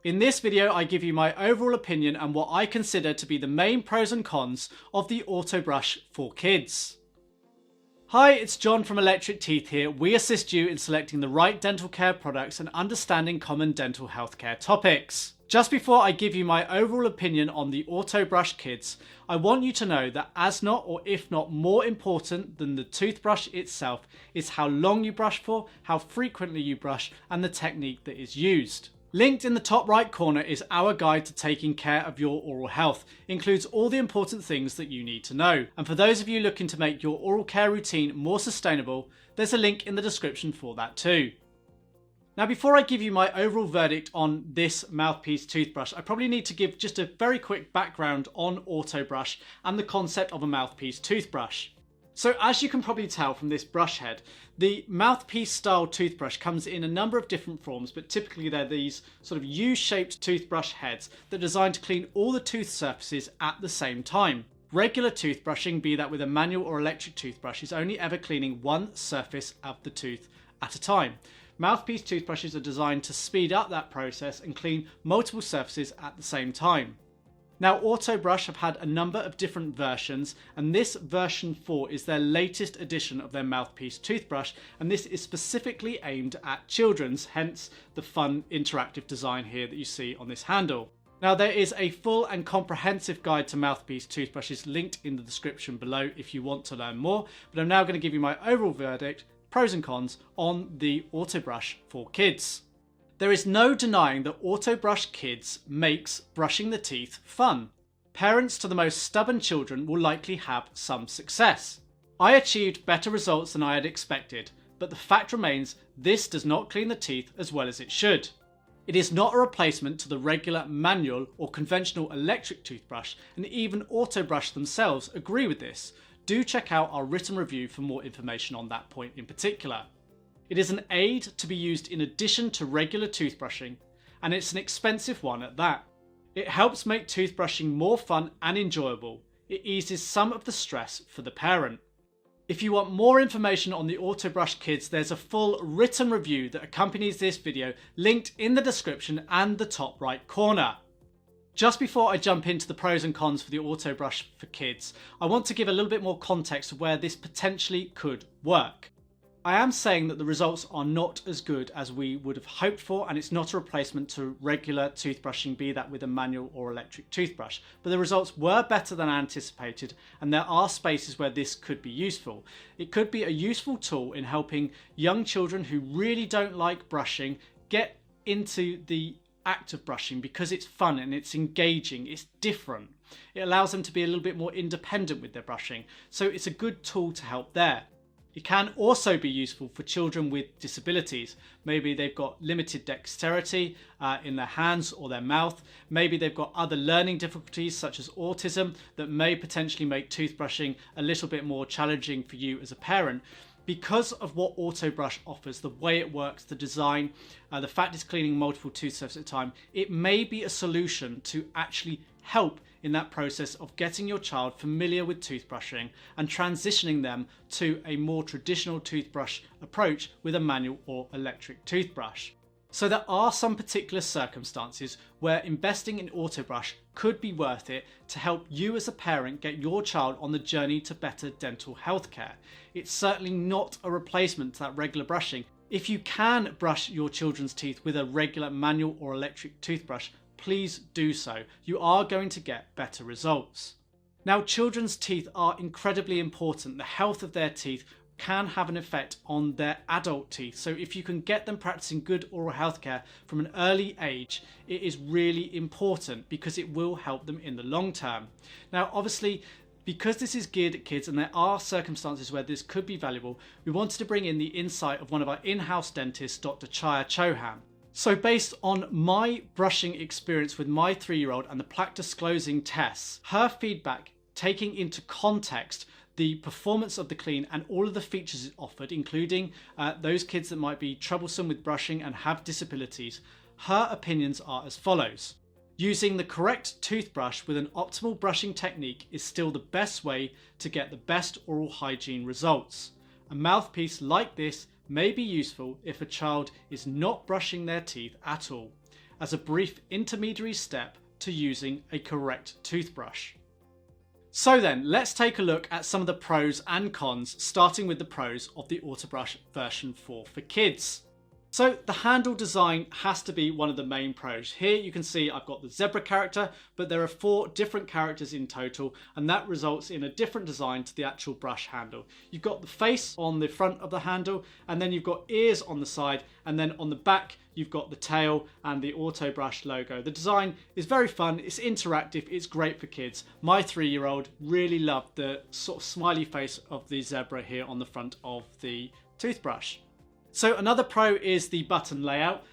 In this video, I give you my overall opinion and what I consider to be the main pros and cons of the AutoBrush for kids. Hi, it's John from Electricteeth here. We assist you in selecting the right dental care products and understanding common dental healthcare topics. Just before I give you my overall opinion on the AutoBrush Kids, I want you to know that as not or if not more important than the toothbrush itself is how long you brush for, how frequently you brush, and the technique that is used. Linked in the top right corner is our guide to taking care of your oral health. It includes all the important things that you need to know. And for those of you looking to make your oral care routine more sustainable, there's a link in the description for that too. Now, before I give you my overall verdict on this mouthpiece toothbrush, I probably need to give just a very quick background on AutoBrush and the concept of a mouthpiece toothbrush. So as you can probably tell from this brush head, the mouthpiece style toothbrush comes in a number of different forms, but typically they're these sort of U-shaped toothbrush heads that are designed to clean all the tooth surfaces at the same time. Regular toothbrushing, be that with a manual or electric toothbrush, is only ever cleaning one surface of the tooth at a time. Mouthpiece toothbrushes are designed to speed up that process and clean multiple surfaces at the same time. Now, AutoBrush have had a number of different versions, and this version 4 is their latest edition of their mouthpiece toothbrush, and this is specifically aimed at children's, hence the fun interactive design here that you see on this handle. Now, there is a full and comprehensive guide to mouthpiece toothbrushes linked in the description below if you want to learn more, but I'm now going to give you my overall verdict, pros and cons, on the AutoBrush for kids. There is no denying that AutoBrush Kids makes brushing the teeth fun. Parents to the most stubborn children will likely have some success. I achieved better results than I had expected, but the fact remains this does not clean the teeth as well as it should. It is not a replacement to the regular manual or conventional electric toothbrush, and even AutoBrush themselves agree with this. Do check out our written review for more information on that point in particular. It is an aid to be used in addition to regular toothbrushing, and it's an expensive one at that. It helps make toothbrushing more fun and enjoyable. It eases some of the stress for the parent. If you want more information on the AutoBrush Kids, there's a full written review that accompanies this video linked in the description and the top right corner. Just before I jump into the pros and cons for the AutoBrush for kids, I want to give a little bit more context of where this potentially could work. I am saying that the results are not as good as we would have hoped for, and it's not a replacement to regular toothbrushing, be that with a manual or electric toothbrush, but the results were better than anticipated, and there are spaces where this could be useful. It could be a useful tool in helping young children who really don't like brushing get into the act of brushing because it's fun and it's engaging, it's different. It allows them to be a little bit more independent with their brushing, so it's a good tool to help there. It can also be useful for children with disabilities. Maybe they've got limited dexterity in their hands or their mouth. Maybe they've got other learning difficulties such as autism that may potentially make toothbrushing a little bit more challenging for you as a parent. Because of what AutoBrush offers, the way it works, the design, the fact it's cleaning multiple tooth surfaces at a time, it may be a solution to actually help in that process of getting your child familiar with toothbrushing and transitioning them to a more traditional toothbrush approach with a manual or electric toothbrush. So there are some particular circumstances where investing in AutoBrush could be worth it to help you as a parent get your child on the journey to better dental health care. It's certainly not a replacement to that regular brushing. If you can brush your children's teeth with a regular manual or electric toothbrush, please do so. You are going to get better results. Now, children's teeth are incredibly important. The health of their teeth can have an effect on their adult teeth. So if you can get them practicing good oral health care from an early age, it is really important because it will help them in the long term. Now, obviously, because this is geared at kids and there are circumstances where this could be valuable, we wanted to bring in the insight of one of our in-house dentists, Dr. Chaya Chauhan. So based on my brushing experience with my 3-year-old and the plaque disclosing tests, her feedback taking into context the performance of the clean and all of the features it offered, including those kids that might be troublesome with brushing and have disabilities, her opinions are as follows. Using the correct toothbrush with an optimal brushing technique is still the best way to get the best oral hygiene results. A mouthpiece like this may be useful if a child is not brushing their teeth at all. as a brief intermediary step to using a correct toothbrush. So then, let's take a look at some of the pros and cons, starting with the pros of the AutoBrush version 4 for kids. So the handle design has to be one of the main pros. Here you can see I've got the zebra character, but there are 4 different characters in total, and that results in a different design to the actual brush handle. You've got the face on the front of the handle, and then you've got ears on the side, and then on the back you've got the tail and the AutoBrush logo. The design is very fun, it's interactive, it's great for kids. My 3-year-old really loved the sort of smiley face of the zebra here on the front of the toothbrush. So another pro is the button layout.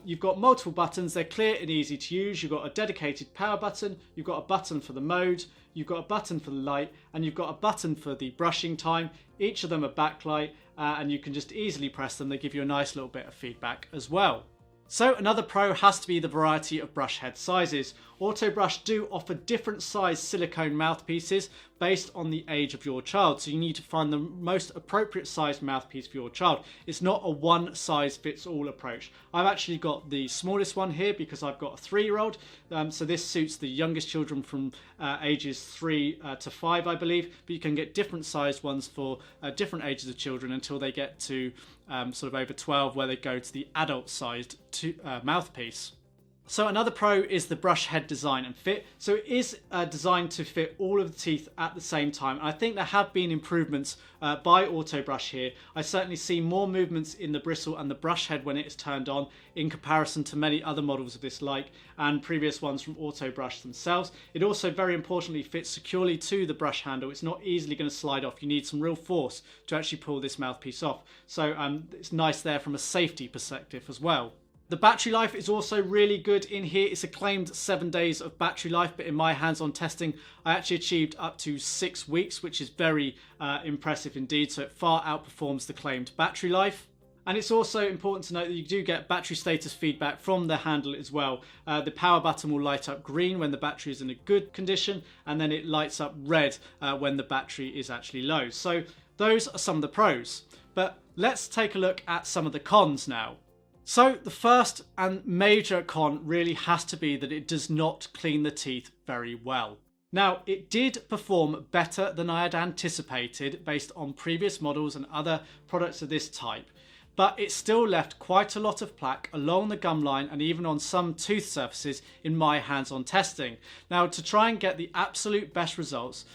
You've got multiple buttons, they're clear and easy to use. You've got a dedicated power button, you've got a button for the mode, you've got a button for the light, and you've got a button for the brushing time. Each of them are backlight, and you can just easily press them. They give you a nice little bit of feedback as well. So another pro has to be the variety of brush head sizes. AutoBrush do offer different size silicone mouthpieces based on the age of your child, so you need to find the most appropriate size mouthpiece for your child. It's not a one size fits all approach. I've actually got the smallest one here because I've got a 3-year-old, so this suits the youngest children from ages 3 to 5, I believe, but you can get different sized ones for different ages of children until they get to sort of over 12, where they go to the adult sized mouthpiece. So another pro is the brush head design and fit. So it is designed to fit all of the teeth at the same time. And I think there have been improvements by AutoBrush here. I certainly see more movements in the bristle and the brush head when it is turned on in comparison to many other models of this like and previous ones from AutoBrush themselves. It also very importantly fits securely to the brush handle. It's not easily going to slide off. You need some real force to actually pull this mouthpiece off. So it's nice there from a safety perspective as well. The battery life is also really good in here. It's a claimed 7 days of battery life, but in my hands-on testing, I actually achieved up to 6 weeks, which is very impressive indeed. So it far outperforms the claimed battery life. And it's also important to note that you do get battery status feedback from the handle as well. The power button will light up green when the battery is in a good condition, and then it lights up red when the battery is actually low. So those are some of the pros. But let's take a look at some of the cons now. So the first and major con really has to be that it does not clean the teeth very well. Now, it did perform better than I had anticipated based on previous models and other products of this type, but it still left quite a lot of plaque along the gum line and even on some tooth surfaces in my hands-on testing. Now, to try and get the absolute best results,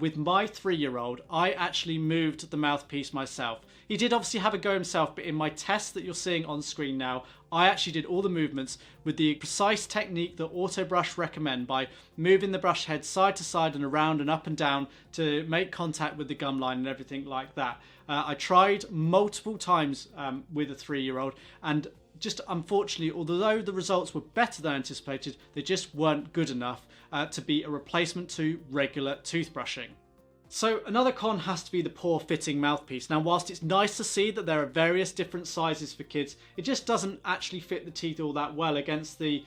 with my 3-year-old, I actually moved the mouthpiece myself. He did obviously have a go himself, but in my test that you're seeing on screen now, I actually did all the movements with the precise technique that AutoBrush recommend by moving the brush head side to side and around and up and down to make contact with the gum line and everything like that. I tried multiple times with a 3-year-old, and just unfortunately, although the results were better than anticipated, they just weren't good enough to be a replacement to regular toothbrushing. So another con has to be the poor fitting mouthpiece. Now, whilst it's nice to see that there are various different sizes for kids, it just doesn't actually fit the teeth all that well against the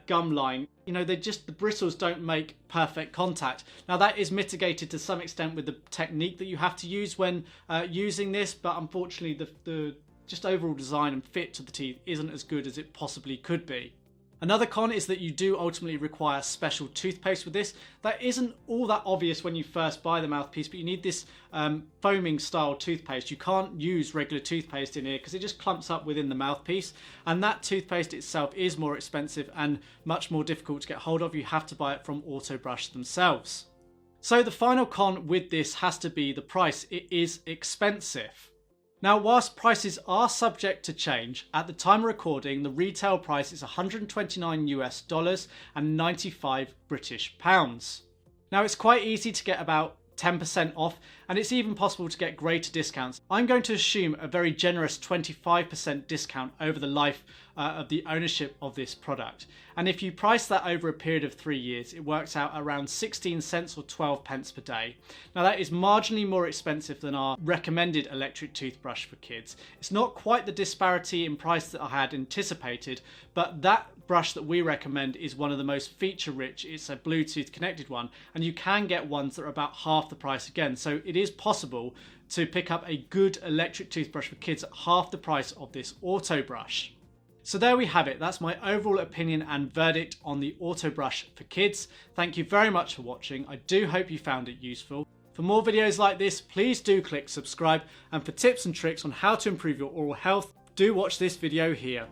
gum line. You know, the bristles don't make perfect contact. Now, that is mitigated to some extent with the technique that you have to use when using this, but unfortunately the just overall design and fit to the teeth isn't as good as it possibly could be. Another con is that you do ultimately require special toothpaste with this. That isn't all that obvious when you first buy the mouthpiece, but you need this foaming style toothpaste. You can't use regular toothpaste in here because it just clumps up within the mouthpiece, and that toothpaste itself is more expensive and much more difficult to get hold of. You have to buy it from AutoBrush themselves. So the final con with this has to be the price. It is expensive. Now, whilst prices are subject to change, at the time of recording, the retail price is $129 and 95 British pounds. Now, it's quite easy to get about 10% off, and it's even possible to get greater discounts. I'm going to assume a very generous 25% discount over the life of the ownership of this product. And if you price that over a period of 3 years, it works out around 16 cents or 12 pence per day. Now, that is marginally more expensive than our recommended electric toothbrush for kids. It's not quite the disparity in price that I had anticipated, but that brush that we recommend is one of the most feature rich. It's a Bluetooth connected one, and you can get ones that are about half the price again. So it is possible to pick up a good electric toothbrush for kids at half the price of this AutoBrush. So there we have it, that's my overall opinion and verdict on the AutoBrush for kids. Thank you very much for watching, I do hope you found it useful. For more videos like this, please do click subscribe, and for tips and tricks on how to improve your oral health, do watch this video here.